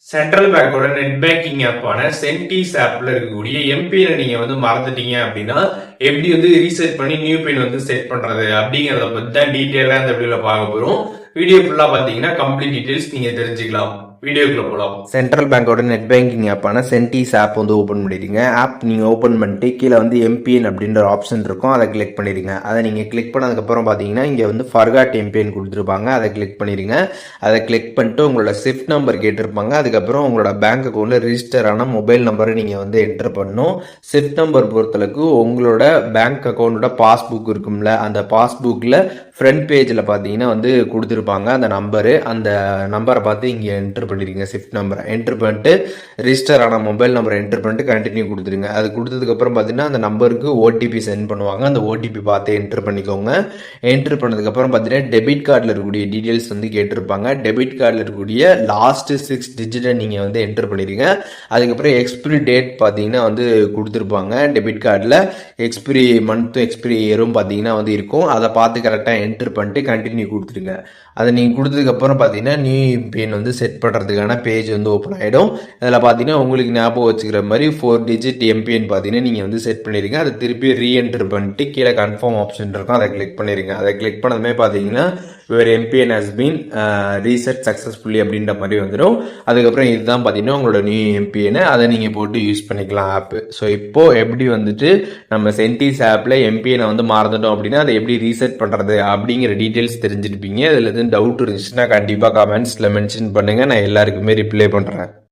Central பேங்கோட net banking ஆப்பான சென்டிஸ் ஆப்ல இருக்கக்கூடிய எம்பினை நீங்க மறந்துட்டீங்க அப்படின்னா எப்படி ரீசெட் பண்ணி நியூ பின் செட் பண்றது அப்படிங்கறத பத்தி தான் டீடைலா இந்த வீடியோல பார்க்க போறோம். வீடியோ ஃபுல்லா பாத்தீங்கன்னா கம்ப்ளீட் டீடைல்ஸ் நீங்க தெரிஞ்சுக்கலாம். வீடியோக்குள்ள போலாம். சென்ட்ரல் பேங்கோட நெட் பேங்கிங் ஆப்பான சென்டிஸ் ஆப் ஓப்பன் பண்ணிடுங்க. ஆப் நீங்கள் ஓப்பன் பண்ணிட்டு கீழே எம்பிஎன் அப்படின்ற ஒரு ஆப்ஷன் இருக்கும், அதை கிளிக் பண்ணிடுங்க. அதை நீங்கள் கிளிக் பண்ணதுக்கப்புறம் பார்த்தீங்கன்னா இங்கே ஃபர்காட் எம்பிஎன் கொடுத்துருப்பாங்க, அதை கிளிக் பண்ணிடுங்க. அதை கிளிக் பண்ணிட்டு உங்களோட ஸ்விஃப்ட் நம்பர் கேட்டிருப்பாங்க. அதுக்கப்புறம் உங்களோட பேங்க் அக்கௌண்ட்டில் ரிஜிஸ்டர் ஆன மொபைல் நம்பரை நீங்கள் என்டர் பண்ணணும். ஸ்விஃப்ட் நம்பர் பொறுத்தளவுக்கு உங்களோட பேங்க் அக்கௌண்ட்டோட பாஸ்புக் இருக்கும்ல, அந்த பாஸ்புக்கில் ஃப்ரண்ட் பேஜில் பார்த்தீங்கன்னா கொடுத்துருப்பாங்க அந்த நம்பரு. அந்த நம்பரை பார்த்து இங்கே என்டர் பண்ணிடுங்க. ஸ்விஃப்ட் நம்பரை என்டர் பண்ணிட்டு ரிஜிஸ்டர் ஆன மொபைல் நம்பரை என்டர் பண்ணிட்டு கண்டினியூ கொடுத்துருங்க. அது கொடுத்ததுக்கப்புறம் பார்த்தீங்கன்னா அந்த நம்பருக்கு ஓடிபி சென்ட் பண்ணுவாங்க. அந்த ஓடிபி பார்த்து என்டர் பண்ணிக்கோங்க. என்டர் பண்ணதுக்கப்புறம் பார்த்தீங்கன்னா டெபிட் கார்டில் இருக்கக்கூடிய டீட்டெயில்ஸ் கேட்டிருப்பாங்க. டெபிட் கார்டில் இருக்கக்கூடிய லாஸ்ட் 6 டிஜிட்டை நீங்கள் என்டர் பண்ணிடுங்க. அதுக்கப்புறம் எக்ஸ்பிரி டேட் பார்த்தீங்கன்னா கொடுத்துருப்பாங்க. டெபிட் கார்டில் எக்ஸ்பிரி மந்த்தும் எக்ஸ்பிரி இயரும் பார்த்தீங்கன்னா இருக்கும். அதை பார்த்து கரெக்டாக என்டர் பண்ணிட்டு கண்டினியூ கொடுத்துருங்க. அதை நீங்கள் கொடுத்ததுக்கப்புறம் பார்த்தீங்கன்னா நியூ பின் செட் பண்ணுறதுக்கான பேஜ் ஓப்பன் ஆகிடும். அதில் பார்த்தீங்கன்னா உங்களுக்கு ஞாபகம் வச்சுக்கிற மாதிரி 4 டிஜிட் எம்பிஎன் பார்த்தீங்கன்னா நீங்கள் செட் பண்ணிடுங்க. அதை திருப்பி ரீஎன்டர் பண்ணிட்டு கீழே கன்ஃபார்ம் ஆப்ஷன் இருக்கும், அதை கிளிக் பண்ணிடுங்க. அதை கிளிக் பண்ணதுமே பார்த்தீங்கன்னா your MPIN has been reset successfully அப்படின்ற மாதிரி வந்துடும். அதுக்கப்புறம் இதுதான் பார்த்தீங்கன்னா உங்களோட நியூ எம்பிஎன், அதை நீங்கள் போட்டு யூஸ் பண்ணிக்கலாம் ஆப்பு. ஸோ இப்போது எப்படி நம்ம சென்டிஸ் ஆப்பில் எம்பிஎனை மறந்துட்டோம் அப்படின்னா அதை எப்படி ரீசெட் பண்ணுறது அப்படிங்கிற டீட்டெயில்ஸ் தெரிஞ்சிருப்பீங்க. இதில் எதுவும் டவுட் இருந்துச்சுன்னா கண்டிப்பாக கமெண்ட்ஸில் மென்ஷன் பண்ணுங்கள், நான் எல்லாருக்குமே ரிப்ளை பண்ணுறேன்.